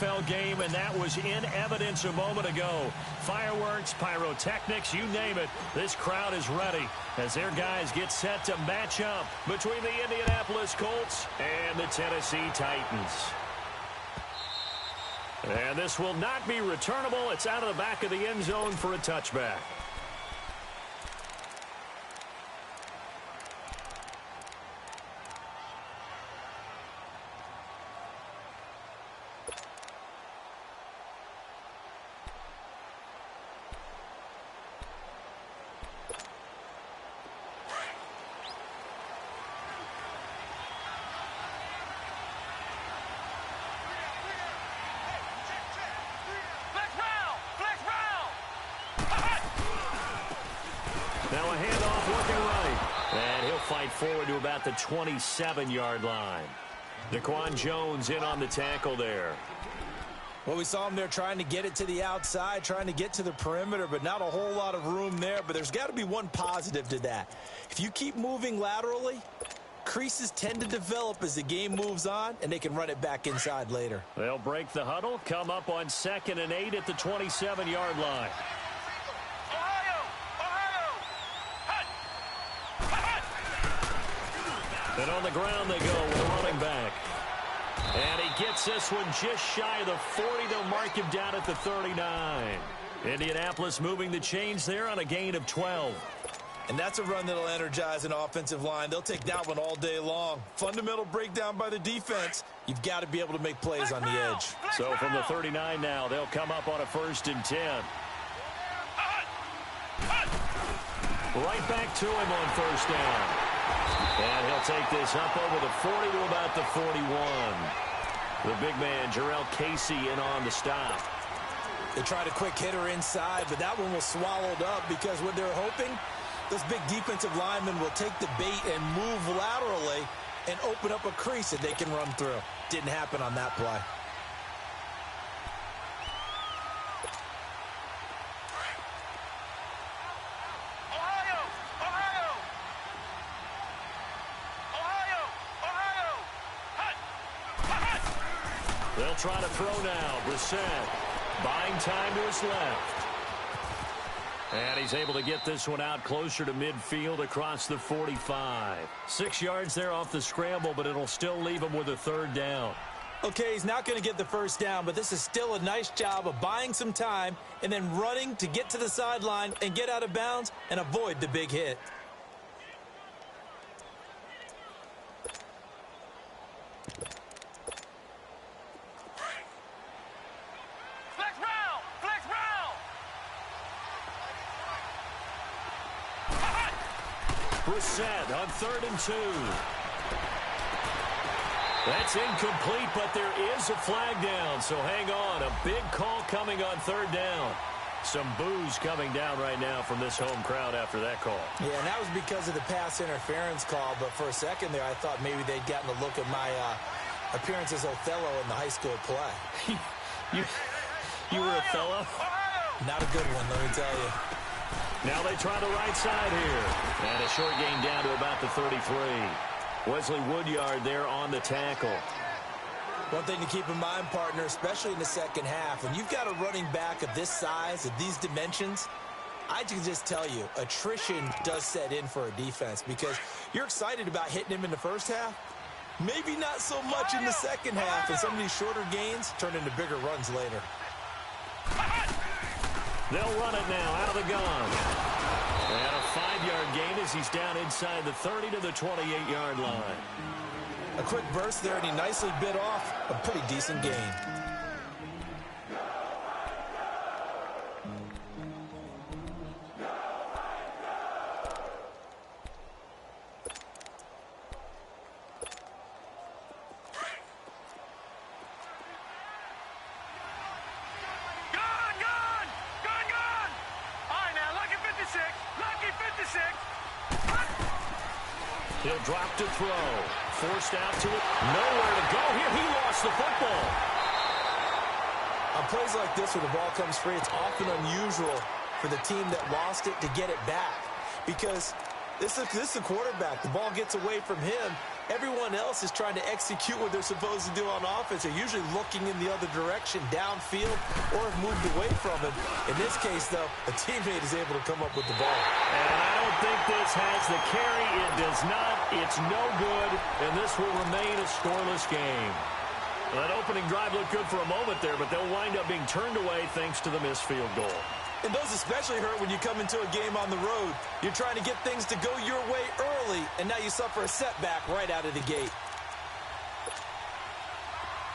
NFL game, and that was in evidence a moment ago. Fireworks, pyrotechnics, you name it. This crowd is ready as their guys get set to match up between the Indianapolis Colts and the Tennessee Titans. And this will not be returnable. It's out of the back of the end zone for a touchback. Now a handoff working right. And he'll fight forward to about the 27-yard line. Daquan Jones in on the tackle there. Well, we saw him there trying to get it to the outside, trying to get to the perimeter, but not a whole lot of room there. But there's got to be one positive to that. If you keep moving laterally, creases tend to develop as the game moves on, and they can run it back inside later. They'll break the huddle, come up on 2nd and 8 at the 27-yard line. And on the ground they go with a running back. And he gets this one just shy of the 40. They'll mark him down at the 39. Indianapolis moving the chains there on a gain of 12. And that's a run that'll energize an offensive line. They'll take that one all day long. Fundamental breakdown by the defense. You've got to be able to make plays on the edge. So from the 39 now, they'll come up on a 1st and 10. Right back to him on 1st down. And he'll take this up over the 40 to about the 41. The big man, Jarrell Casey, in on the stop. They tried a quick hitter inside, but that one was swallowed up because what they're hoping, those big defensive linemen will take the bait and move laterally and open up a crease that they can run through. Didn't happen on that play. They'll try to throw now. Brissett buying time to his left. And he's able to get this one out closer to midfield across the 45. 6 yards there off the scramble, but it'll still leave him with a 3rd down. Okay, he's not going to get the 1st down, but this is still a nice job of buying some time and then running to get to the sideline and get out of bounds and avoid the big hit. Brissett on 3rd and 2. That's incomplete, but there is a flag down, so hang on. A big call coming on 3rd down. Some boos coming down right now from this home crowd after that call. Yeah, and that was because of the pass interference call, but for a second there I thought maybe they'd gotten a look at my appearance as Othello in the high school play. You were Othello? Not a good one, let me tell you. Now they try the right side here. And a short gain down to about the 33. Wesley Woodyard there on the tackle. One thing to keep in mind, partner, especially in the second half, when you've got a running back of this size, of these dimensions, I can just tell you, attrition does set in for a defense because you're excited about hitting him in the first half. Maybe not so much in the second half, and some of these shorter gains turn into bigger runs later. They'll run it now out of the gun. And a 5-yard gain as he's down inside the 30 to the 28-yard line. A quick burst there, and he nicely bit off a pretty decent gain. He'll drop to throw. Forced out to it. Nowhere to go here. He lost the football. On plays like this where the ball comes free, it's often unusual for the team that lost it to get it back. Because this is the quarterback. The ball gets away from him, Everyone else is trying to execute what they're supposed to do on offense. They're usually looking in the other direction, downfield, or have moved away from him. In this case, though, a teammate is able to come up with the ball. And I don't think this has the carry. It does not. It's no good, and this will remain a scoreless game. That opening drive looked good for a moment there, but they'll wind up being turned away thanks to the missed field goal. And those especially hurt when you come into a game on the road. You're trying to get things to go your way early, and now you suffer a setback right out of the gate.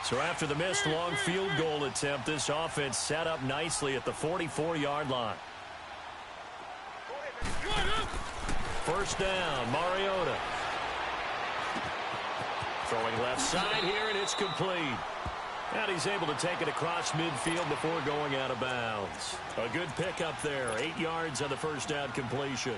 So after the missed long field goal attempt, this offense set up nicely at the 44-yard line. First down, Mariota. Throwing left side here, and it's complete. And he's able to take it across midfield before going out of bounds. A good pickup there, 8 yards on the first down completion.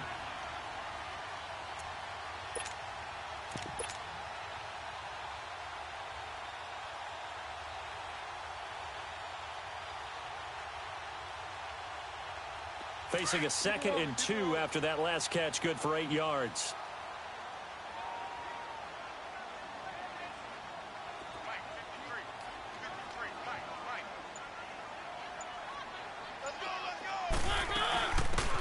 Facing a 2nd and 2 after that last catch, good for 8 yards.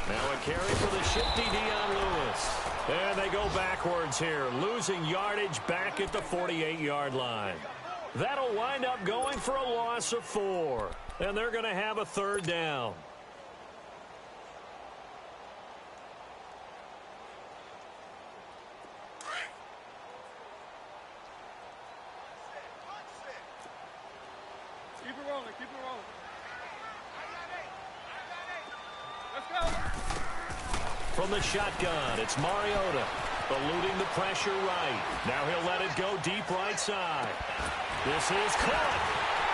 Now a carry for the shifty Dion Lewis. And they go backwards here, losing yardage back at the 48-yard line. That'll wind up going for a loss of 4. And they're going to have a third down. Keep it rolling, keep it rolling. Let's go. From the shotgun, it's Mariota, eluding the pressure right. Now he'll let it go deep right side. This is caught,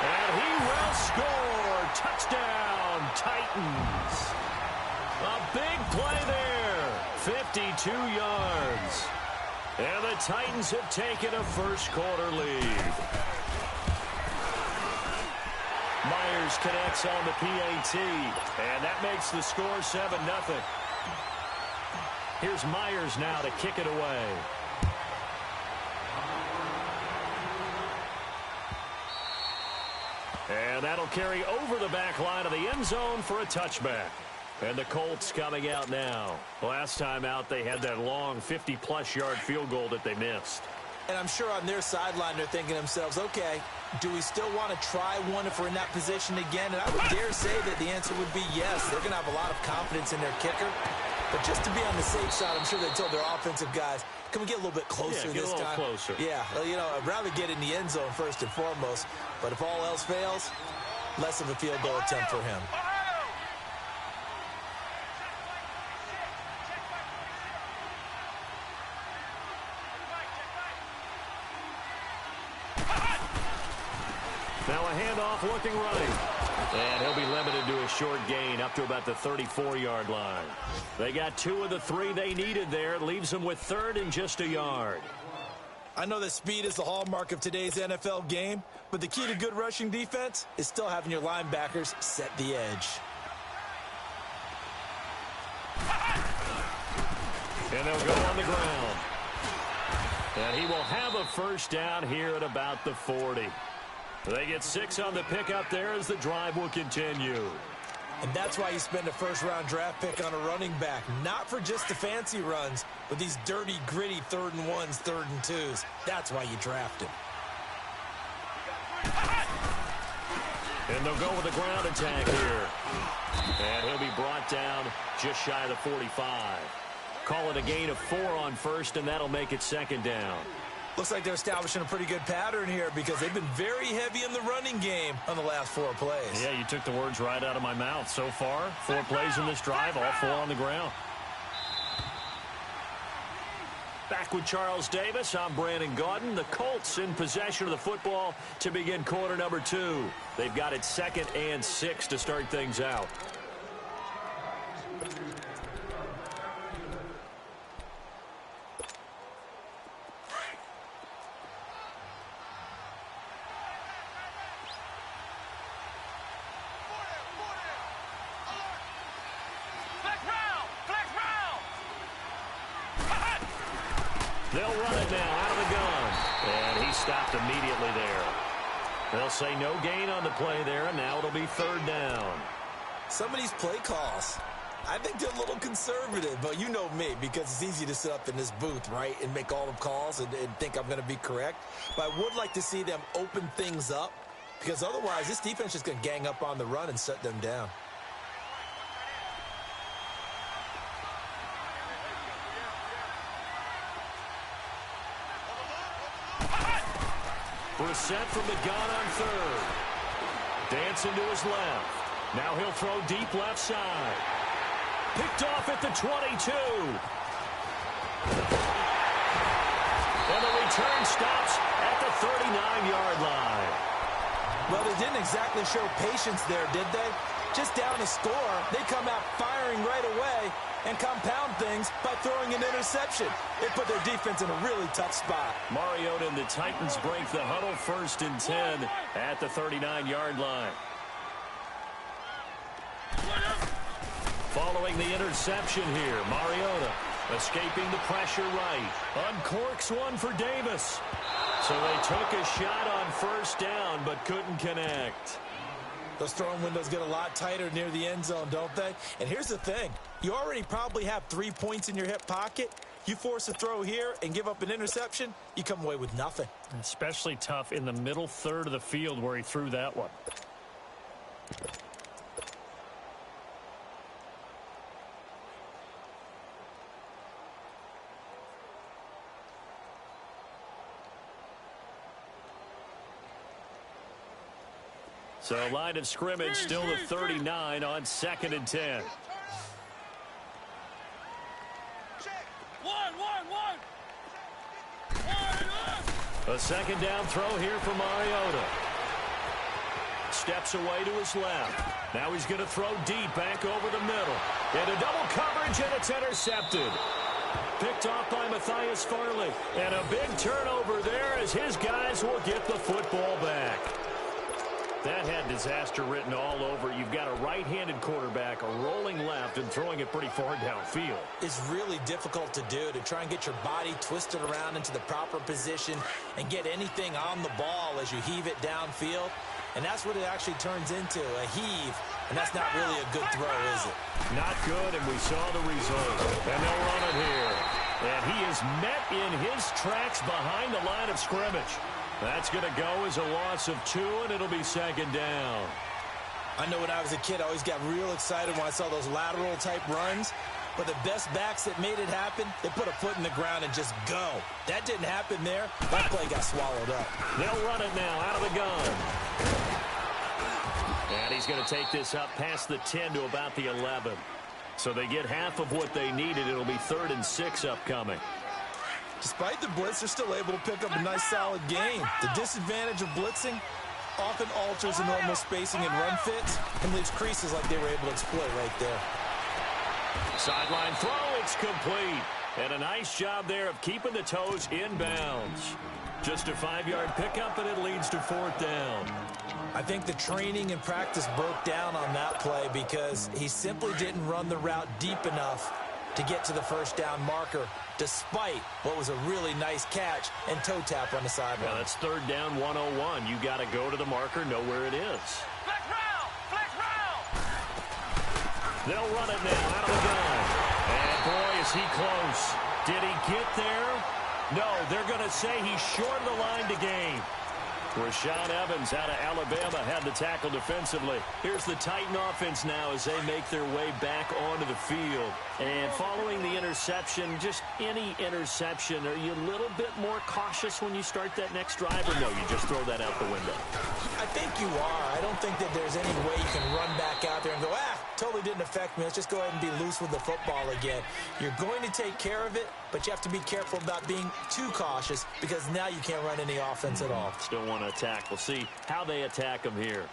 and he will score. Touchdown, Titans. A big play there, 52 yards. And the Titans have taken a first-quarter lead. Myers connects on the PAT, and that makes the score 7-0. Here's Myers now to kick it away. And that'll carry over the back line of the end zone for a touchback. And the Colts coming out now. Last time out, they had that long 50-plus yard field goal that they missed. And I'm sure on their sideline they're thinking to themselves, okay, do we still want to try one if we're in that position again? And I would dare say that the answer would be yes. They're going to have a lot of confidence in their kicker. But just to be on the safe side, I'm sure they told their offensive guys, can we get a little bit closer this time? Yeah, get a little closer. Yeah, well, you know, I'd rather get in the end zone first and foremost. But if all else fails, less of a field goal attempt for him. Now a handoff looking right. And he'll be limited to a short gain up to about the 34-yard line. They got 2 of the 3 they needed there. It leaves them with 3rd and just a yard. I know that speed is the hallmark of today's NFL game, but the key to good rushing defense is still having your linebackers set the edge. And they'll go on the ground. And he will have a first down here at about the 40. They get 6 on the pickup there as the drive will continue. And that's why you spend a first-round draft pick on a running back. Not for just the fancy runs, but these dirty, gritty 3rd and 1s, 3rd and 2s. That's why you draft him. And they'll go with a ground attack here. And he'll be brought down just shy of the 45. Call it a gain of 4 on first, and that'll make it 2nd down. Looks like they're establishing a pretty good pattern here because they've been very heavy in the running game on the last 4 plays. Yeah, you took the words right out of my mouth. So far, 4 plays in this drive, all 4 on the ground. Back with Charles Davis, I'm Brandon Gaudin. The Colts in possession of the football to begin quarter number 2. They've got it 2nd and 6 to start things out. They'll run it now out of the gun. And he stopped immediately there. They'll say no gain on the play there, and now it'll be third down. Some of these play calls, I think they're a little conservative, but you know me, because it's easy to sit up in this booth, right, and make all the calls and think I'm going to be correct. But I would like to see them open things up, because otherwise this defense is going to gang up on the run and shut them down. Brissett from the gun on third. Dancing to his left. Now he'll throw deep left side. Picked off at the 22. And the return stops at the 39-yard line. Well, they didn't exactly show patience there, did they? Just down a score, they come out firing right away and compound things by throwing an interception. They put their defense in a really tough spot. Mariota and the Titans break the huddle, 1st and 10 at the 39-yard line. Following the interception here, Mariota escaping the pressure right. Uncorks one for Davis. So they took a shot on 1st down but couldn't connect. Those throwing windows get a lot tighter near the end zone, don't they? And here's the thing. You already probably have 3 points in your hip pocket. You force a throw here and give up an interception, you come away with nothing. Especially tough in the middle third of the field where he threw that one. So line of scrimmage still the 39 on 2nd and 10. A 2nd down throw here for Mariota. Steps away to his left. Now he's going to throw deep back over the middle. Into double coverage, and it's intercepted. Picked off by Matthias Farley. And a big turnover there as his guys will get the football back. That had disaster written all over. You've got a right-handed quarterback, a rolling left, and throwing it pretty far downfield. It's really difficult to do, to try and get your body twisted around into the proper position and get anything on the ball as you heave it downfield. And that's what it actually turns into, a heave. And that's not really a good throw, is it? Not good, and we saw the result. And they'll run it here. And he is met in his tracks behind the line of scrimmage. That's going to go as a loss of 2, and it'll be 2nd down. I know when I was a kid, I always got real excited when I saw those lateral-type runs. But the best backs that made it happen, they put a foot in the ground and just go. That didn't happen there. That play got swallowed up. They'll run it now out of the gun. And he's going to take this up past the 10 to about the 11. So they get half of what they needed. It'll be 3rd and 6 upcoming. Despite the blitz, they're still able to pick up a nice, solid gain. The disadvantage of blitzing often alters the normal spacing and run fits and leaves creases like they were able to exploit right there. Sideline throw, it's complete. And a nice job there of keeping the toes in bounds. Just a 5-yard pickup, and it leads to 4th down. I think the training and practice broke down on that play because he simply didn't run the route deep enough to get to the 1st down marker, despite what was a really nice catch and toe tap on the sideline. Well, that's 3rd down 101. You got to go to the marker, know where it is. Flex round! Flex round! They'll run it now out of the gun. And boy, is he close. Did he get there? No, they're going to say he's short of the line to gain. Rashaan Evans out of Alabama had the tackle defensively. Here's the Titan offense now as they make their way back onto the field. And following the interception, just any interception, are you a little bit more cautious when you start that next drive, or no, you just throw that out the window? I think you are. I don't think that there's any way you can run back out there and go, totally didn't affect me. Let's just go ahead and be loose with the football again. You're going to take care of it, but you have to be careful about being too cautious because now you can't run any offense at all. Still want to attack. We'll see how they attack them here.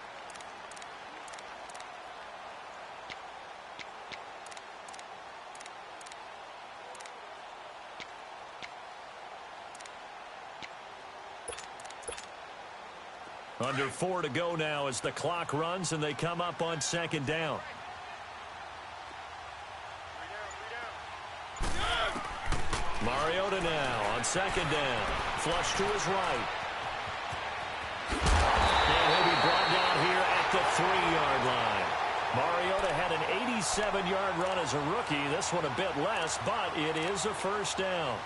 Under 4 to go now as the clock runs and they come up on 2nd down. Mariota now on 2nd down. flush to his right. And he'll be brought down here at the 3-yard line. Mariota had an 87-yard run as a rookie. This one a bit less, but it is a first down.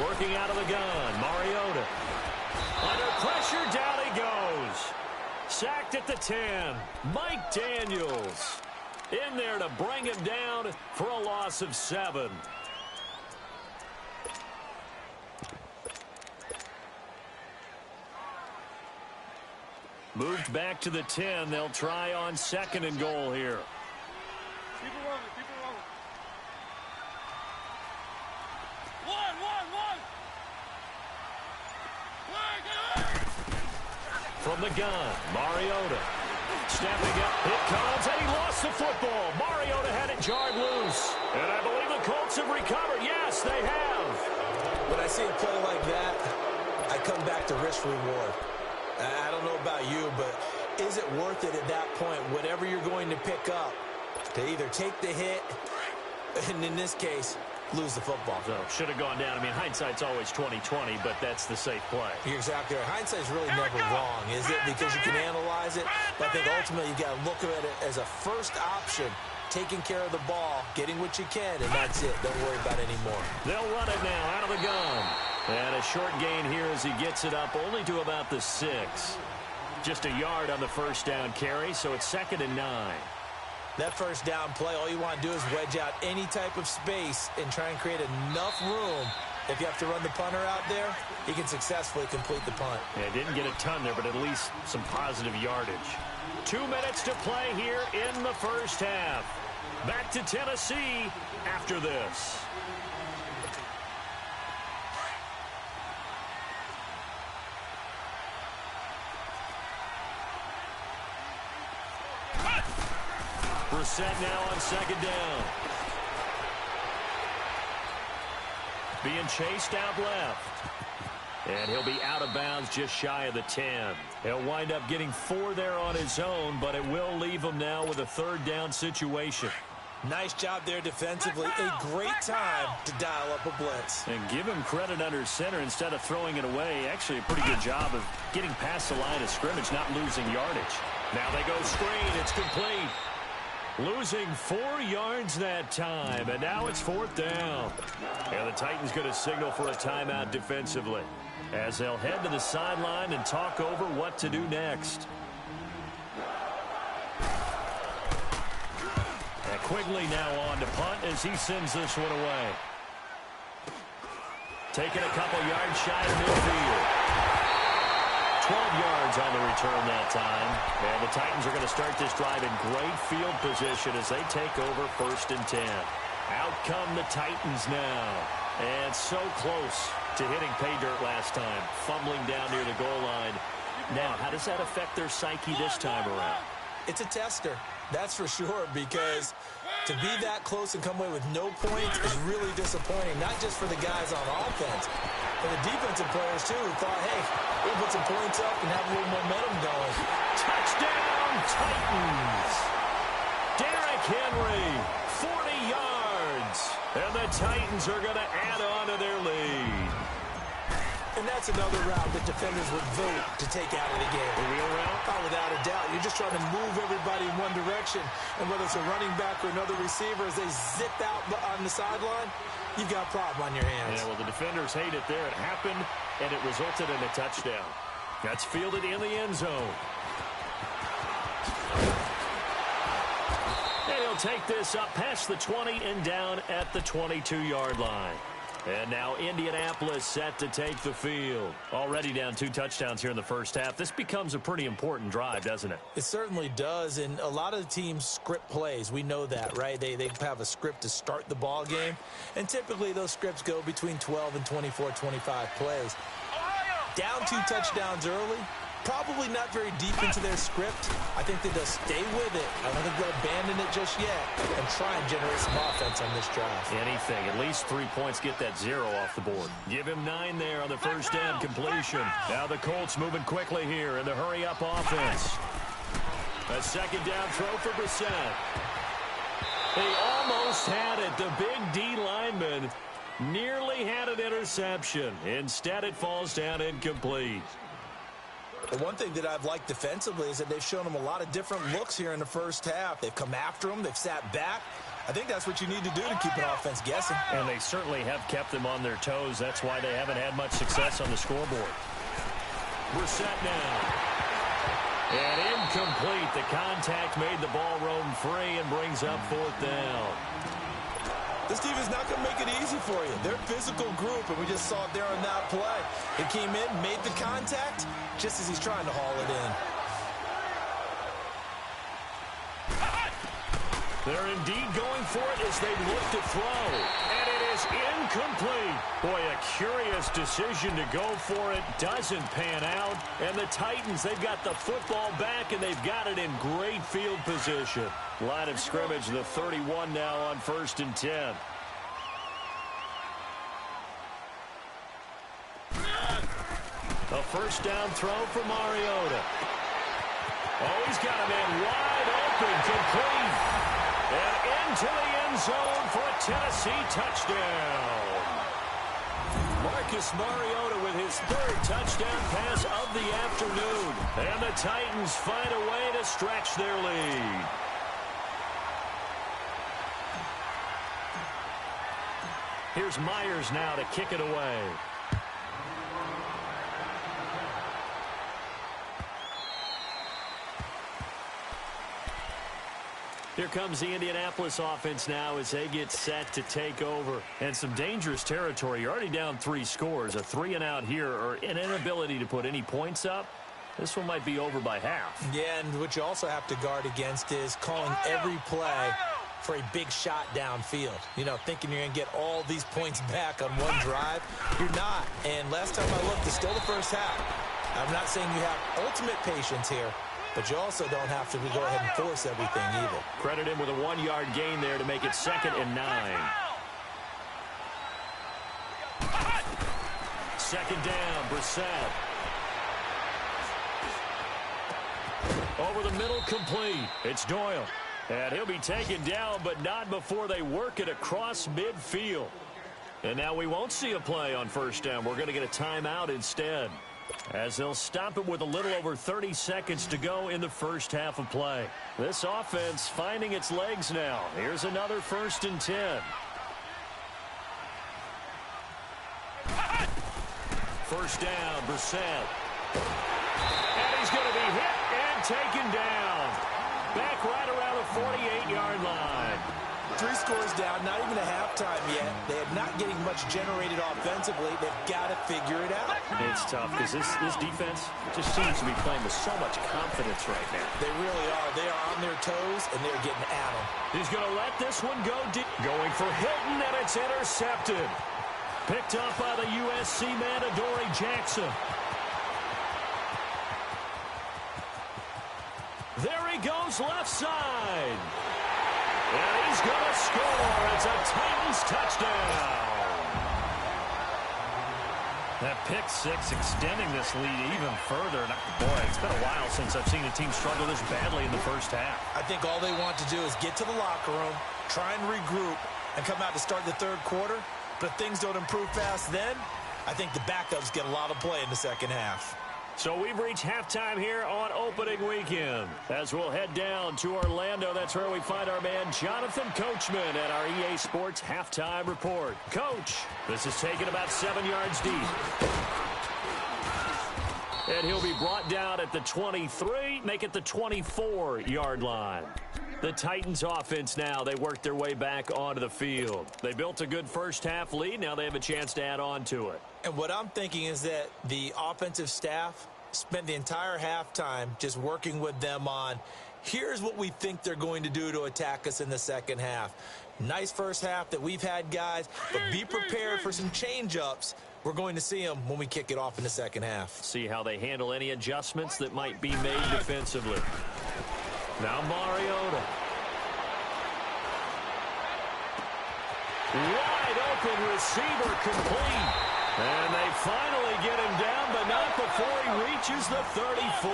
Working out of the gun, Mariota. Under pressure, down he goes. Sacked at the 10. Mike Daniels in there to bring him down for a loss of 7. Moved back to the 10. They'll try on 2nd and goal here. Keep it rolling, keep it rolling. From the gun, Mariota. Stepping up, it comes, and he lost the football. Mariota had it jarred loose. And I believe the Colts have recovered. Yes, they have. When I see a play like that, I come back to risk-reward. I don't know about you, but is it worth it at that point, whatever you're going to pick up, to either take the hit, and in this case, lose the football? So, should have gone down. I mean, hindsight's always 20/20, but that's the safe play. You're exactly right. Hindsight's really never wrong, is it? Because you can analyze it, but I think ultimately you got to look at it as a first option, taking care of the ball, getting what you can, and that's it. Don't worry about it anymore. They'll run it now out of the gun. And a short gain here as he gets it up only to about the 6. Just a yard on the first down carry, so it's 2nd and 9. That first down play, all you want to do is wedge out any type of space and try and create enough room. If you have to run the punter out there, he can successfully complete the punt. Yeah, didn't get a ton there, but at least some positive yardage. 2 minutes to play here in the first half. Back to Tennessee after this. Brissett now on 2nd down. Being chased out left. And he'll be out of bounds just shy of the 10. He'll wind up getting 4 there on his own, but it will leave him now with a 3rd down situation. Nice job there defensively. A great time to dial up a blitz. And give him credit under center instead of throwing it away. Actually a pretty good job of getting past the line of scrimmage, not losing yardage. Now they go screen. It's complete. Losing 4 yards that time, and now it's 4th down. And the Titans going to signal for a timeout defensively as they'll head to the sideline and talk over what to do next. And Quigley now on to punt as he sends this one away. Taking a couple yards shy of midfield. 12 yards on the return that time. And the Titans are going to start this drive in great field position as they take over 1st and 10. Out come the Titans now. And so close to hitting pay dirt last time. Fumbling down near the goal line. Now, how does that affect their psyche this time around? It's a tester, that's for sure, because to be that close and come away with no points is really disappointing, not just for the guys on offense, but the defensive players, too, who thought, hey, we'll put some points up and have a little momentum going. Touchdown, Titans! Derrick Henry, 40 yards. And the Titans are going to add on to their lead. And that's another route that defenders would vote to take out of the game. The wheel route? Oh, without a doubt. You're just trying to move everybody in one direction. And whether it's a running back or another receiver, as they zip out on the sideline, you've got a problem on your hands. Yeah, well, the defenders hate it there. It happened, and it resulted in a touchdown. That's fielded in the end zone. And he'll take this up past the 20 and down at the 22-yard line. And now Indianapolis set to take the field. Already down 2 touchdowns here in the first half. This becomes a pretty important drive, doesn't it? It certainly does, and a lot of the teams script plays. We know that, right? They have a script to start the ball game, and typically those scripts go between 12 and 24, 25 plays. Down 2 touchdowns early, probably not very deep into their script. I think that they'll stay with it. I don't think they'll abandon it just yet and try and generate some offense on this drive. Anything. At least 3 points, get that 0 off the board. Give him 9 there on the first down completion. Now the Colts moving quickly here in the hurry-up offense. A second down throw for Brissett. He almost had it. The big D lineman nearly had an interception. Instead, it falls down incomplete. The one thing that I've liked defensively is that they've shown him a lot of different looks here in the first half. They've come after him. They've sat back. I think that's what you need to do to keep an offense guessing. And they certainly have kept them on their toes. That's why they haven't had much success on the scoreboard. Brissett now. And incomplete. The contact made the ball roam free and brings up 4th down. This team is not going to make it easy for you. They're a physical group, and we just saw it there on that play. He came in, made the contact, just as he's trying to haul it in. They're indeed going for it as they look to throw. And it is incomplete. Boy, a curious decision to go for it. Doesn't pan out. And the Titans, they've got the football back, and they've got it in great field position. Line of scrimmage, the 31 now on 1st and 10. A first down throw for Mariota. Oh, he's got a man wide open, complete. And into the end zone for a Tennessee touchdown. Marcus Mariota with his 3rd touchdown pass of the afternoon. And the Titans find a way to stretch their lead. Here's Myers now to kick it away. Here comes the Indianapolis offense now as they get set to take over. And some dangerous territory. You're already down 3 scores. A 3-and-out here or an inability to put any points up. This one might be over by half. Yeah, and what you also have to guard against is calling every play for a big shot downfield. You know, thinking you're going to get all these points back on one drive. You're not. And last time I looked, it's still the first half. I'm not saying you have ultimate patience here, but you also don't have to go ahead and force everything either. Credit him with a 1-yard gain there to make it 2nd and 9. Second down, Brissett. Over the middle, complete. It's Doyle. And he'll be taken down, but not before they work it across midfield. And now we won't see a play on first down. We're going to get a timeout instead, as they'll stop it with a little over 30 seconds to go in the first half of play. This offense finding its legs now. Here's another 1st and 10. First down, Brissett. And he's going to be hit and taken down. Back right around the 48-yard line. 3 scores down, not even a halftime yet. They are not getting much generated offensively. They've got to figure it out. It's tough because this defense just seems to be playing with so much confidence right now. They really are. They are on their toes, and they're getting at them. He's going to let this one go deep. Going for Hilton, and it's intercepted. Picked up by the USC man, Adoree Jackson. There he goes, left side. And he's going to score. It's a Titans touchdown. That pick 6 extending this lead even further. Boy, it's been a while since I've seen a team struggle this badly in the first half. I think all they want to do is get to the locker room, try and regroup, and come out to start the 3rd quarter. But if things don't improve fast then, I think the backups get a lot of play in the second half. So we've reached halftime here on opening weekend. As we'll head down to Orlando, that's where we find our man Jonathan Coachman at our EA Sports Halftime Report. Coach, this is taken about 7 yards deep. And he'll be brought down at the 23, make it the 24-yard line. The Titans offense now, they work their way back onto the field. They built a good first half lead. Now they have a chance to add on to it. And what I'm thinking is that the offensive staff spent the entire halftime just working with them on, here's what we think they're going to do to attack us in the second half. Nice first half that we've had, guys, but be prepared for some change-ups We're going to see them when we kick it off in the second half. See how they handle any adjustments that might be made defensively. Now Mariota. Wide open receiver complete. And they finally get him down, but not before he reaches the 34.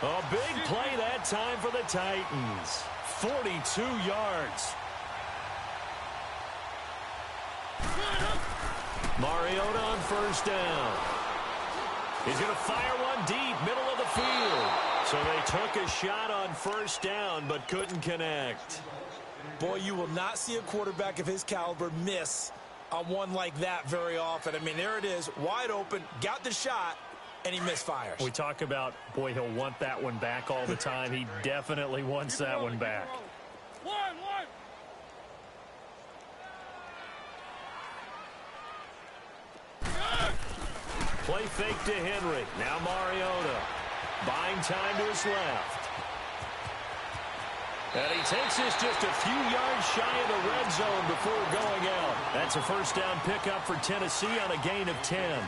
A big play that time for the Titans. 42 yards. Mariota on first down. He's going to fire one deep, middle of the field. So they took a shot on first down, but couldn't connect. Boy, you will not see a quarterback of his caliber miss on one like that very often. I mean, there it is, wide open, got the shot, and he misfires. We talk about, boy, he'll want that one back all the time. He definitely wants that one back. One. Play fake to Henry. Now Mariota. Buying time to his left. And he takes this just a few yards shy of the red zone before going out. That's a first down pickup for Tennessee on a gain of 10.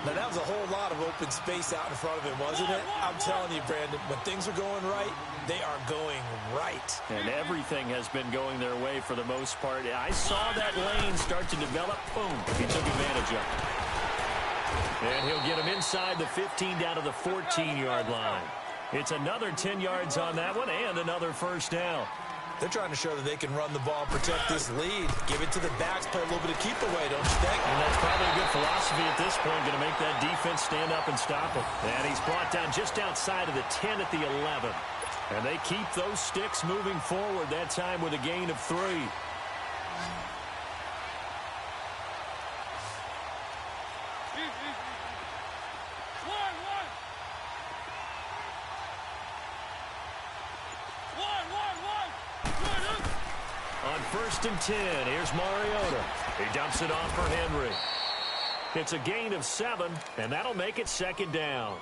Now, that was a whole lot of open space out in front of him, wasn't it? I'm telling you, Brandon, when things are going right, they are going right. And everything has been going their way for the most part. I saw that lane start to develop. Boom. He took advantage of it. And he'll get him inside the 15 down to the 14-yard line. It's another 10 yards on that one and another first down. They're trying to show that they can run the ball and protect this lead. Give it to the backs, play a little bit of keep away, don't you think? And that's probably a good philosophy at this point, going to make that defense stand up and stop him. And he's brought down just outside of the 10 at the 11. And they keep those sticks moving forward, that time with a gain of 3. On first and 10, here's Mariota. He dumps it off for Henry. It's a gain of 7, and that'll make it second down.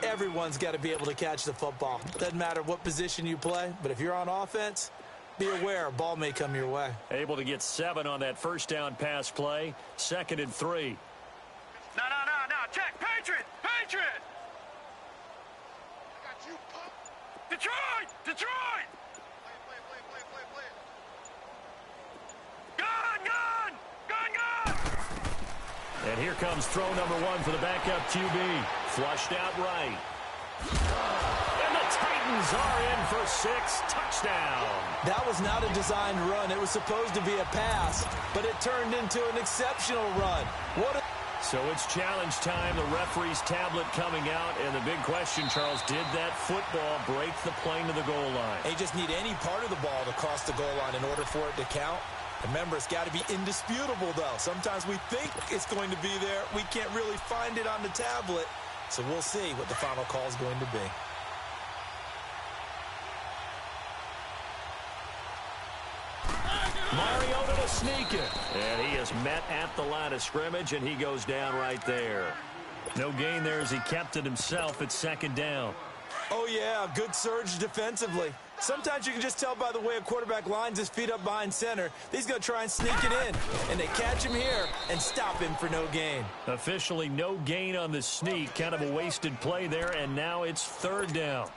Everyone's got to be able to catch the football. Doesn't matter what position you play, but if you're on offense, be aware a ball may come your way. Able to get 7 on that first down pass play. Second and 3. No. Check. Patriot. I got you, punk. Detroit. Gun. And here comes throw number 1 for the backup QB. Flushed out right. And the Titans are in for 6. Touchdown. That was not a designed run. It was supposed to be a pass, but it turned into an exceptional run. So it's challenge time. The referee's tablet coming out. And the big question, Charles, did that football break the plane to the goal line? They just need any part of the ball to cross the goal line in order for it to count. Remember, it's got to be indisputable, though. Sometimes we think it's going to be there. We can't really find it on the tablet. So we'll see what the final call is going to be. Mariota to sneak it. And he is met at the line of scrimmage, and he goes down right there. No gain there as he kept it himself at second down. Oh, yeah, good surge defensively. Sometimes you can just tell by the way a quarterback lines his feet up behind center. He's going to try and sneak it in, and they catch him here and stop him for no gain. Officially no gain on the sneak. Kind of a wasted play there, and now it's third down.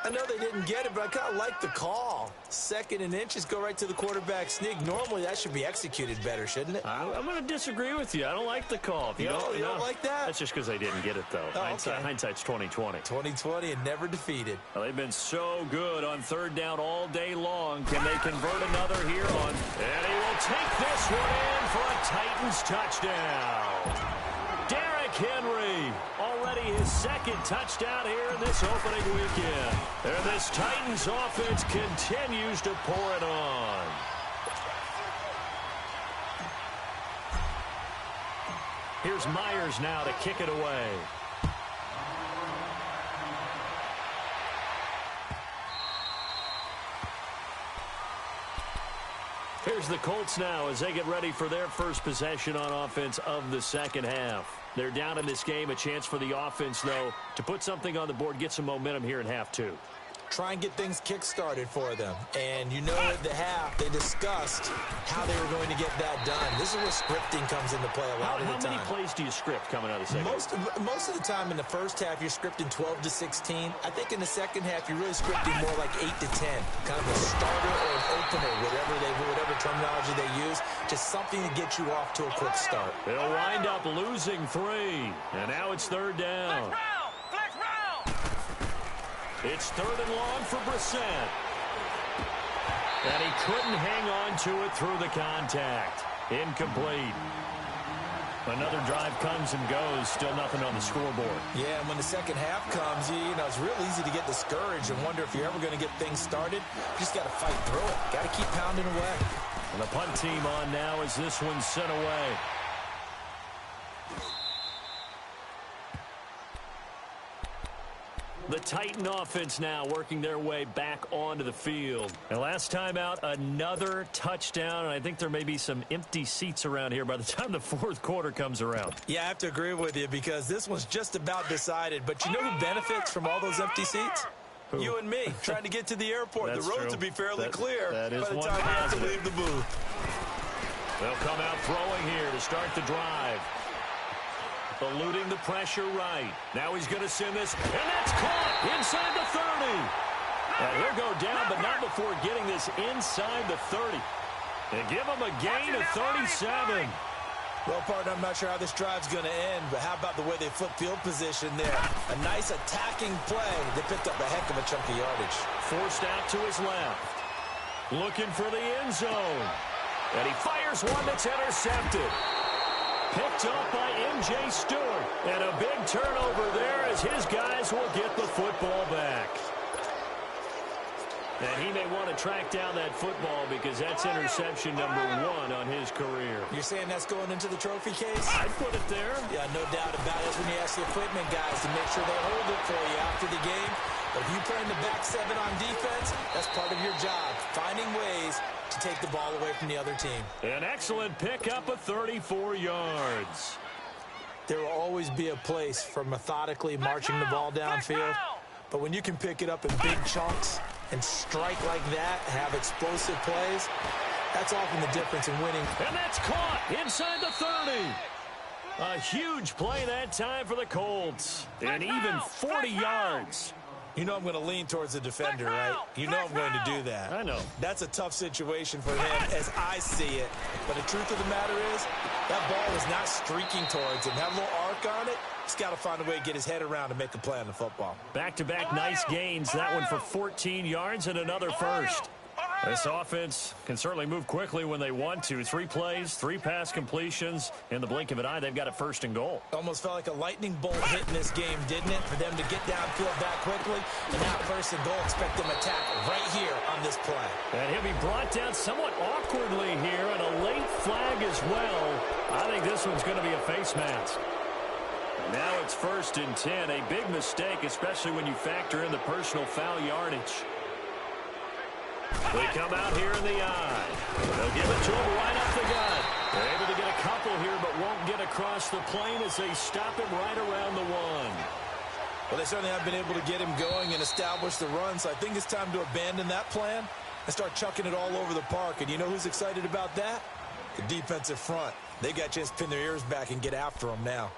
I know they didn't get it, but I kind of like the call. Second and inches, go right to the quarterback sneak. Normally, that should be executed better, shouldn't it? I'm going to disagree with you. I don't like the call. If you don't like that? That's just because they didn't get it, though. Oh, okay. Hindsight's 20/20. 20/20 and never defeated. Well, they've been so good on third down all day long. Can they convert another here on? And he will take this one in for a Titans touchdown. Derrick Henry, already his second touchdown here in this opening weekend. And this Titans offense continues to pour it on. Here's Myers now to kick it away. Here's the Colts now as they get ready for their first possession on offense of the second half. They're down in this game. A chance for the offense, though, to put something on the board, get some momentum here in half 2. try and get things kick-started for them. And you know at the half, they discussed how they were going to get that done. This is where scripting comes into play a lot of the time. How many plays do you script coming out of the second? Most of the time in the first half, you're scripting 12 to 16. I think in the second half, you're really scripting more like 8 to 10. Kind of a starter or an opener, whatever terminology they use. Just something to get you off to a quick start. They'll wind up losing 3. And now it's third down. Flex round! It's third and long for Brissett. And he couldn't hang on to it through the contact. Incomplete. Another drive comes and goes. Still nothing on the scoreboard. Yeah, and when the second half comes, it's real easy to get discouraged and wonder if you're ever going to get things started. You just got to fight through it. Got to keep pounding away. And the punt team on now as this one's sent away. The Titan offense now working their way back onto the field. And last time out, another touchdown. And I think there may be some empty seats around here by the time the fourth quarter comes around. Yeah, I have to agree with you because this one's just about decided. But you know who benefits from all those empty seats? Who? You and me, trying to get to the airport. That's the roads true. will be fairly clear that is by the one time we have to positive. leave the booth. They'll come out throwing here to start the drive. Eluding the pressure right. Now he's going to send this, and that's caught inside the 30. And he'll go down, but not before getting this inside the 30. They give him a gain of 37. Well, partner, I'm not sure how this drive's going to end, but how about the way they flip field position there? A nice attacking play. They picked up a heck of a chunk of yardage. Forced out to his left. Looking for the end zone. And he fires one that's intercepted. Picked up by M.J. Stewart. And a big turnover there as his guys will get the football back. And he may want to track down that football because that's interception number 1 on his career. You're saying that's going into the trophy case? I'd put it there. Yeah, no doubt about it. That's when you ask the equipment guys to make sure they hold it for you after the game. But if you play in the back 7 on defense, that's part of your job, finding ways to take the ball away from the other team. An excellent pickup of 34 yards. There will always be a place for methodically marching the ball downfield. But when you can pick it up in big chunks and strike like that, have explosive plays, that's often the difference in winning. And that's caught inside the 30. A huge play that time for the Colts. And even 40 yards. You know I'm going to lean towards the defender, right? You know I'm going to do that. I know. That's a tough situation for him as I see it. But the truth of the matter is, that ball is not streaking towards him. Have a little arc on it. He's got to find a way to get his head around and make a play on the football. Back-to-back nice gains. That one for 14 yards and another first. This offense can certainly move quickly when they want to. 3 plays, 3 pass completions. In the blink of an eye, they've got a first and goal. Almost felt like a lightning bolt hit in this game, didn't it? For them to get downfield that quickly. And now first and goal, expect them to attack right here on this play. And he'll be brought down somewhat awkwardly here, and a late flag as well. I think this one's going to be a face mask. Now it's 1st and 10. A big mistake, especially when you factor in the personal foul yardage. They come out here in the eye. They'll give it to him right up the gut. They're able to get a couple here, but won't get across the plane as they stop him right around the 1. Well, they certainly have been able to get him going and establish the run, so I think it's time to abandon that plan and start chucking it all over the park. And you know who's excited about that? The defensive front. They got a chance to pin their ears back and get after him now.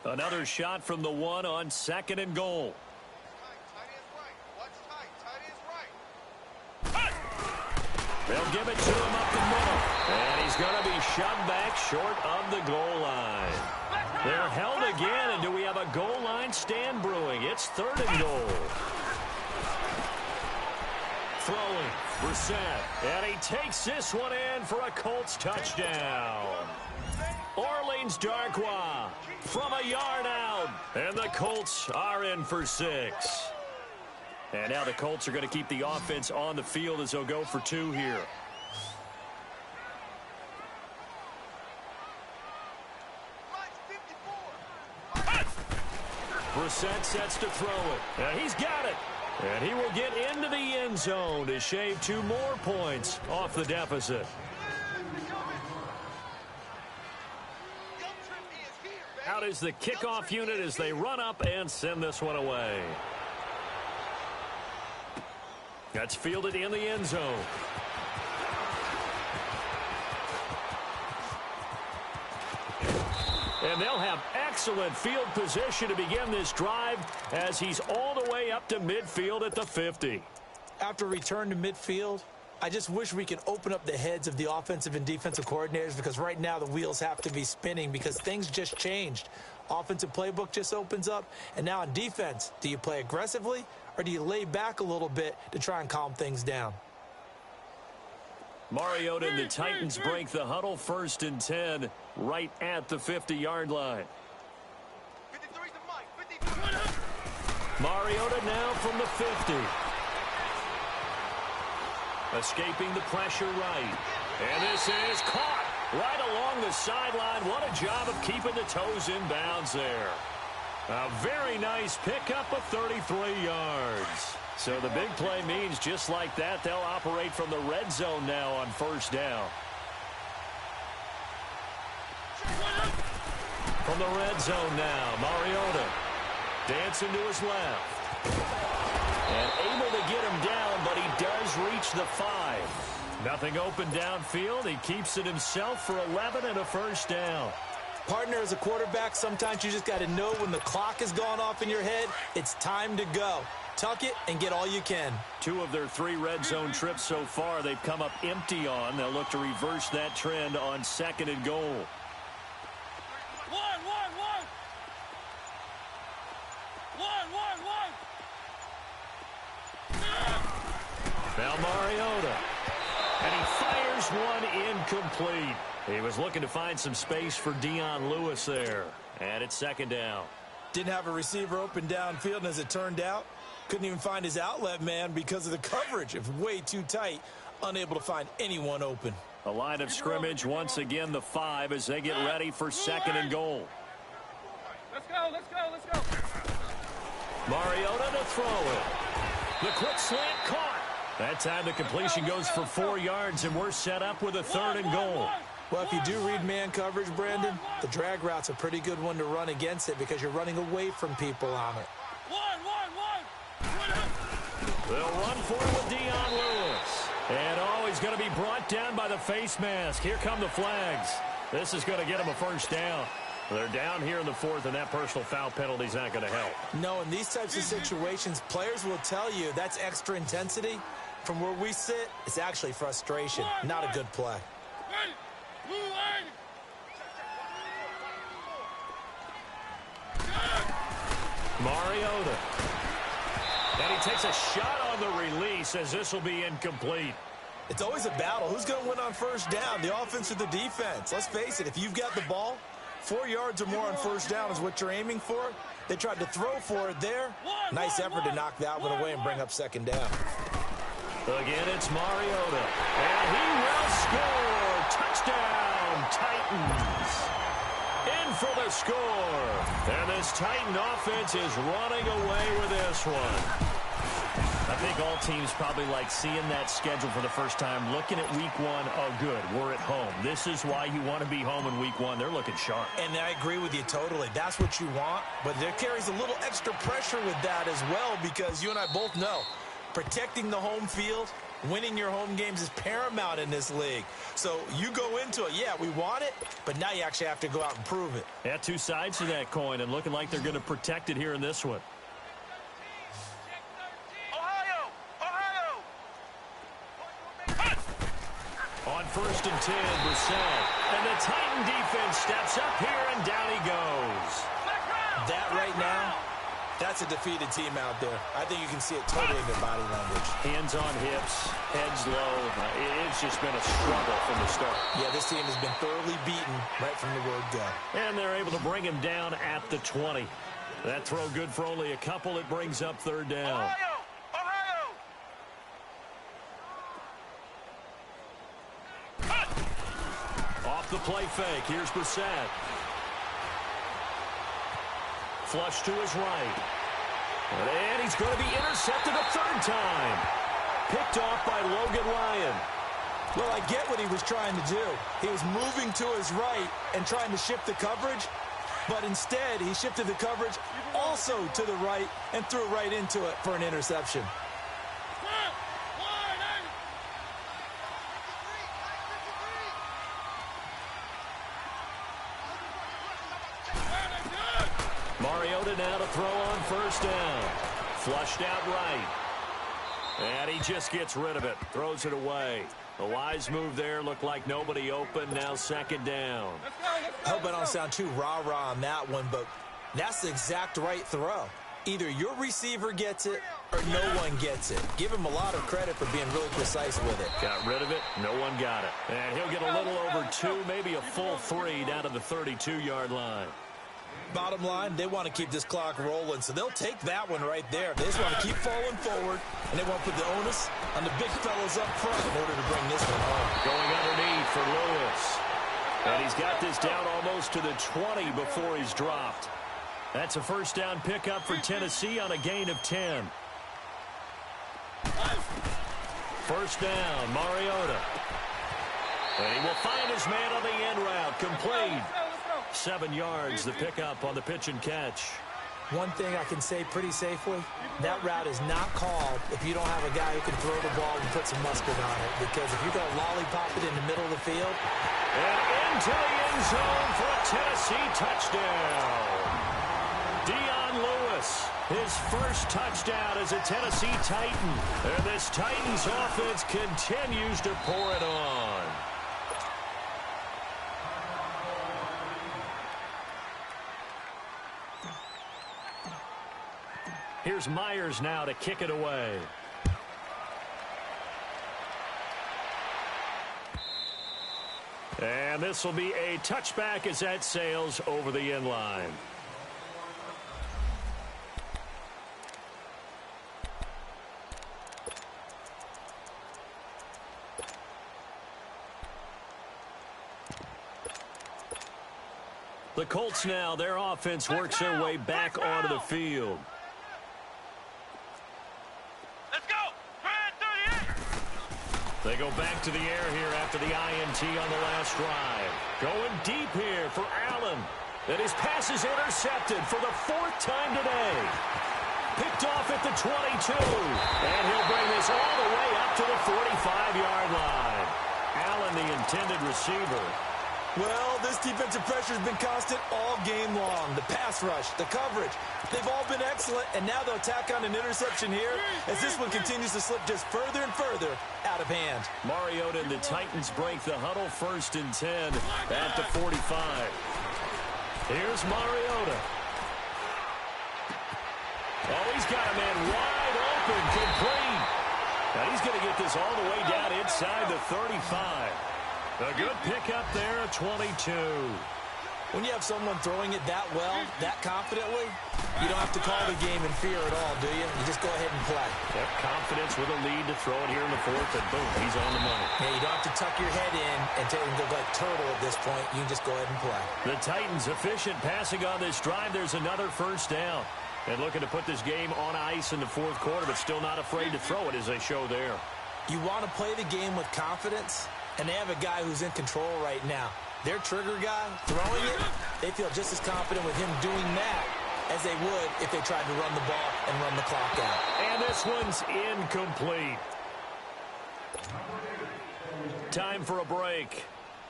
Another shot from the 1 on 2nd and goal. They'll give it to him up the middle. And he's going to be shoved back short of the goal line. They're held again, and do we have a goal line stand brewing? It's 3rd and goal. Throwing, Brissett, and he takes this one in for a Colts touchdown. Orleans Darkwa from a yard out, and the Colts are in for 6. And now the Colts are going to keep the offense on the field as they'll go for 2 here. Brissett sets to throw it. And he's got it. And he will get into the end zone to shave 2 more points off the deficit. Out is the kickoff unit as they run up and send this one away. That's fielded in the end zone. And they'll have excellent field position to begin this drive as he's all the way up to midfield at the 50. After return to midfield, I just wish we could open up the heads of the offensive and defensive coordinators, because right now the wheels have to be spinning because things just changed. Offensive playbook just opens up, and now on defense, do you play aggressively or do you lay back a little bit to try and calm things down? Mariota and the Titans break the huddle, 1st and 10, right at the 50-yard line. Mariota now from the 50. Escaping the pressure right. And this is caught right along the sideline. What a job of keeping the toes in bounds there. A very nice pickup of 33 yards. So the big play means just like that, they'll operate from the red zone now on 1st down. From the red zone now, Mariota dancing to his left. And able to get him down, but he does reach the 5. Nothing open downfield. He keeps it himself for 11 and a 1st down. Partner, as a quarterback, sometimes you just got to know when the clock has gone off in your head, it's time to go. Tuck it and get all you can. 2 of their 3 red zone trips so far they've come up empty on. They'll look to reverse that trend on 2nd and goal. Now Mariota. And he fires one incomplete. He was looking to find some space for Dion Lewis there. And it's 2nd down. Didn't have a receiver open downfield, and as it turned out, couldn't even find his outlet man because of the coverage. It was way too tight, unable to find anyone open. A line of scrimmage, once again the 5 as they get ready for 2nd and goal. Let's go. Mariota to throw it. The quick slant caught. That time the completion goes for 4 yards, and we're set up with a 3rd and goal. Well, if you do read man coverage, Brandon, the drag route's a pretty good one to run against it because you're running away from people on it. They'll run for it with Dion Lewis. And, he's going to be brought down by the face mask. Here come the flags. This is going to get him a 1st down. They're down here in the 4th, and that personal foul penalty is not going to help. No, in these types of situations, players will tell you that's extra intensity. From where we sit, it's actually frustration, not a good play. Mariota. And he takes a shot on the release as this will be incomplete. It's always a battle. Who's going to win on 1st down, the offense or the defense? Let's face it, if you've got the ball, 4 yards or more on 1st down is what you're aiming for. They tried to throw for it there. Nice effort to knock that one away and bring up 2nd down. Again, it's Mariota. And he will score. Touchdown, Titans. In for the score. And this Titan offense is running away with this one. I think all teams probably like seeing that schedule for the first time, looking at week 1. Oh, good, we're at home. This is why you want to be home in week 1. They're looking sharp. And I agree with you totally. That's what you want. But there carries a little extra pressure with that as well, because you and I both know protecting the home field, winning your home games is paramount in this league. So you go into it, yeah, we want it, but now you actually have to go out and prove it. Yeah, 2 sides to that coin, and looking like they're going to protect it here in this one. On 1st and 10, Brissett. And the Titan defense steps up here, and down he goes. That right now, that's a defeated team out there. I think you can see it totally in their body language. Hands on hips, heads low. It's just been a struggle from the start. Yeah, this team has been thoroughly beaten right from the word go. And they're able to bring him down at the 20. That throw good for only a couple. It brings up 3rd down. Off the play fake. Here's Brissett. Flush to his right. And he's going to be intercepted a third time. Picked off by Logan Ryan. Well, I get what he was trying to do. He was moving to his right and trying to shift the coverage, but instead he shifted the coverage also to the right and threw right into it for an interception. Mariota now to throw on first down. Flushed out right. And he just gets rid of it. Throws it away. A wise move there. Looked like nobody open. Now second down. I hope I don't sound too rah-rah on that one, but that's the exact right throw. Either your receiver gets it or no one gets it. Give him a lot of credit for being really precise with it. Got rid of it. No one got it. And he'll get a little over 2, maybe a full 3 down to the 32-yard line. Bottom line, they want to keep this clock rolling, so they'll take that one right there. They just want to keep falling forward, and they want to put the onus on the big fellas up front in order to bring this one home. Going underneath for Lewis. And he's got this down almost to the 20 before he's dropped. That's a first down pickup for Tennessee on a gain of 10. First down, Mariota. And he will find his man on the end route, complete. 7 yards, the pickup on the pitch and catch. One thing I can say pretty safely, that route is not called if you don't have a guy who can throw the ball and put some mustard on it. Because if you're going to lollipop it in the middle of the field. And into the end zone for a Tennessee touchdown. Dion Lewis, his first touchdown as a Tennessee Titan. And this Titans offense continues to pour it on. Here's Myers now to kick it away. And this will be a touchback as that sails over the end line. The Colts now, their offense works their way back onto the field. They go back to the air here after the INT on the last drive. Going deep here for Allen. And his pass is intercepted for the 4th time today. Picked off at the 22. And he'll bring this all the way up to the 45-yard line. Allen, the intended receiver. Well, this defensive pressure has been constant all game long. The pass rush, the coverage, they've all been excellent, and now they'll tack on an interception here as this one continues to slip just further and further out of hand. Mariota and the Titans break the huddle, 1st and 10 at the 45. Here's Mariota. Oh, he's got a man wide open, complete. Now he's going to get this all the way down inside the 35. A good pickup there at 22. When you have someone throwing it that well, that confidently, you don't have to call the game in fear at all, do you? You just go ahead and play. Yep, confidence with a lead to throw it here in the 4th, and boom, he's on the money. Yeah, you don't have to tuck your head in and take him to like turtle at this point. You can just go ahead and play. The Titans efficient passing on this drive. There's another first down. And looking to put this game on ice in the 4th quarter, but still not afraid to throw it as they show there. You want to play the game with confidence? And they have a guy who's in control right now. Their trigger guy, throwing it, they feel just as confident with him doing that as they would if they tried to run the ball and run the clock out. And this one's incomplete. Time for a break.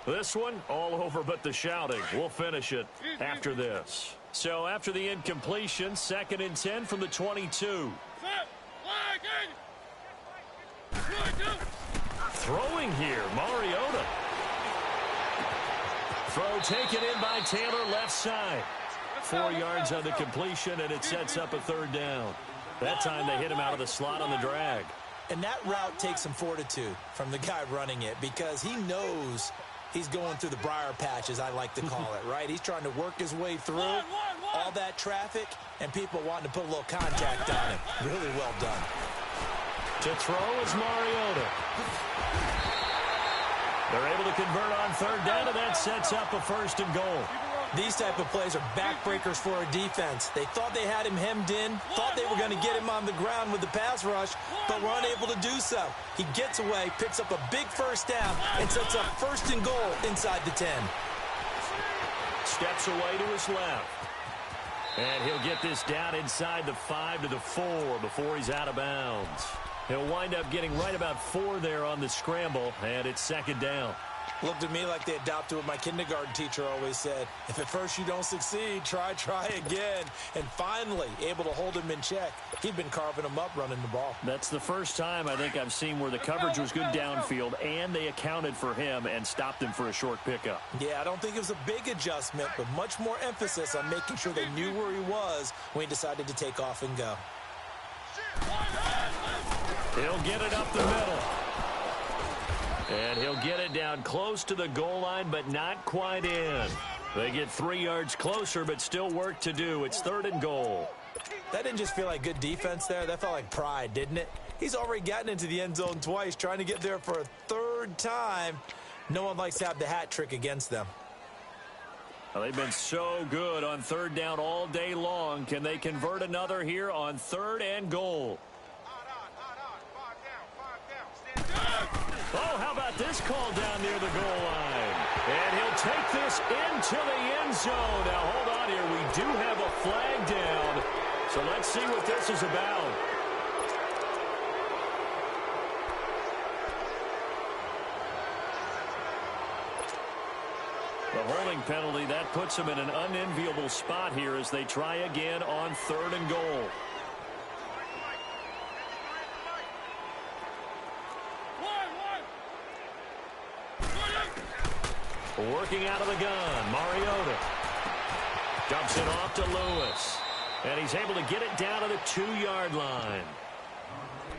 This one, all over but the shouting. We'll finish it after this. So after the incompletion, 2nd and 10 from the 22. Throwing here, Mariota. Throw taken in by Taylor, left side. 4 yards on the completion, and it sets up a 3rd down. That time they hit him out of the slot on the drag. And that route takes some fortitude from the guy running it because he knows he's going through the briar patch, as I like to call it, right? He's trying to work his way through all that traffic and people wanting to put a little contact on him. Really well done. To throw is Mariota. They're able to convert on 3rd down, and that sets up a 1st and goal. These type of plays are backbreakers for a defense. They thought they had him hemmed in, thought they were going to get him on the ground with the pass rush, but were unable to do so. He gets away, picks up a big first down, and sets up 1st and goal inside the 10. Steps away to his left. And he'll get this down inside the 5 to the 4 before he's out of bounds. He'll wind up getting right about 4 there on the scramble, and it's 2nd down. Looked at me like they adopted what my kindergarten teacher always said. If at first you don't succeed, try again. And finally, able to hold him in check. He'd been carving him up running the ball. That's the first time I think I've seen where the coverage was good downfield, and they accounted for him and stopped him for a short pickup. Yeah, I don't think it was a big adjustment, but much more emphasis on making sure they knew where he was when he decided to take off and go. He'll get it up the middle. And he'll get it down close to the goal line, but not quite in. They get 3 yards closer, but still work to do. It's 3rd and goal. That didn't just feel like good defense there. That felt like pride, didn't it? He's already gotten into the end zone twice, trying to get there for a 3rd time. No one likes to have the hat trick against them. Well, they've been so good on 3rd down all day long. Can they convert another here on 3rd and goal? Oh, how about this call down near the goal line? And he'll take this into the end zone. Now, hold on here. We do have a flag down. So let's see what this is about. The holding penalty, that puts them in an unenviable spot here as they try again on 3rd and goal. Working out of the gun, Mariota dumps it off to Lewis, and he's able to get it down to the 2-yard line.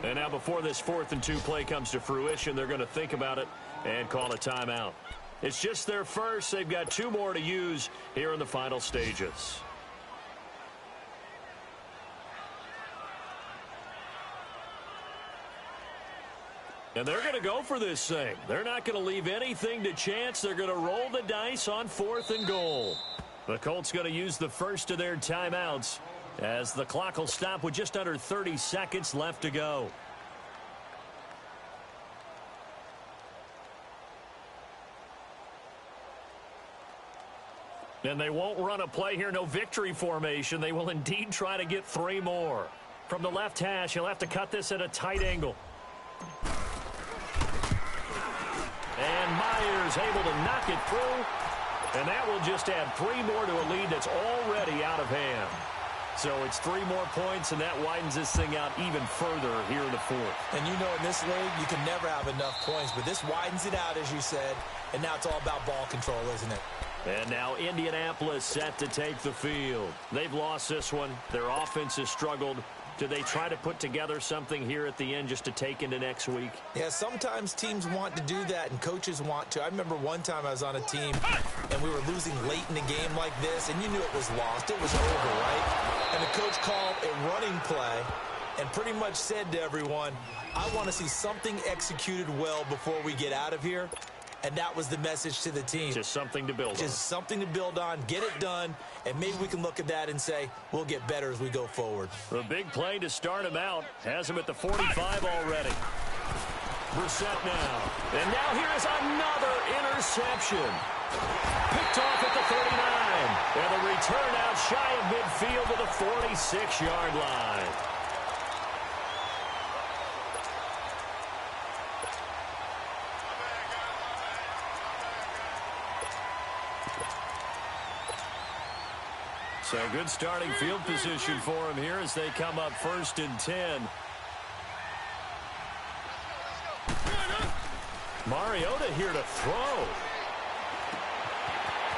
And now before this 4th and 2 play comes to fruition, they're going to think about it and call a timeout. It's just their first. They've got 2 more to use here in the final stages. And they're going to go for this thing. They're not going to leave anything to chance. They're going to roll the dice on 4th and goal. The Colts going to use the first of their timeouts as the clock will stop with just under 30 seconds left to go. And they won't run a play here, no victory formation. They will indeed try to get 3 more. From the left hash, he'll have to cut this at a tight angle. And Myers able to knock it through. And that will just add 3 more to a lead that's already out of hand. So it's 3 more points, and that widens this thing out even further here in the 4th. And you know in this league, you can never have enough points. But this widens it out, as you said. And now it's all about ball control, isn't it? And now Indianapolis set to take the field. They've lost this one. Their offense has struggled. Do they try to put together something here at the end just to take into next week? Yeah, sometimes teams want to do that and coaches want to. I remember one time I was on a team and we were losing late in the game like this, and you knew it was lost. It was over, right? And the coach called a running play and pretty much said to everyone, I want to see something executed well before we get out of here. And that was the message to the team. Just something to build on. Just something to build on, get it done, and maybe we can look at that and say, we'll get better as we go forward. The big play to start him out has him at the 45 already. Brissett now. And now here is another interception. Picked off at the 39. And the return out shy of midfield to the 46-yard line. So good starting field position for him here as they come up 1st and 10. Mariota here to throw.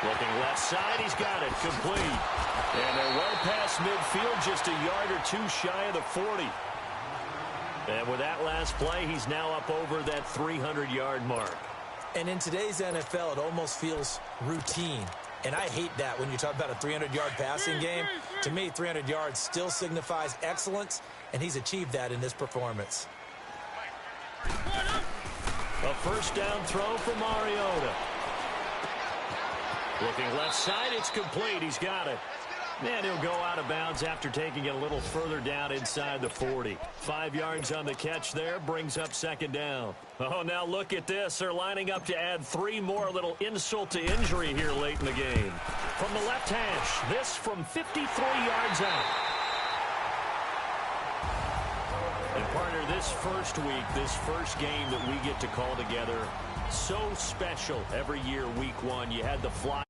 Looking left side, he's got it, complete. And they're well past midfield, just a yard or 2 shy of the 40. And with that last play, he's now up over that 300-yard mark. And in today's NFL, it almost feels routine. And I hate that when you talk about a 300-yard passing game. To me, 300 yards still signifies excellence, and he's achieved that in this performance. A first down throw for Mariota. Looking left side, it's complete. He's got it. And he'll go out of bounds after taking it a little further down inside the 40. 5 yards on the catch there, brings up second down. Oh, now look at this. They're lining up to add 3 more, little insult to injury here late in the game. From the left hash, this from 53 yards out. And partner, this first week, this first game that we get to call together, so special every year, week 1. You had the fly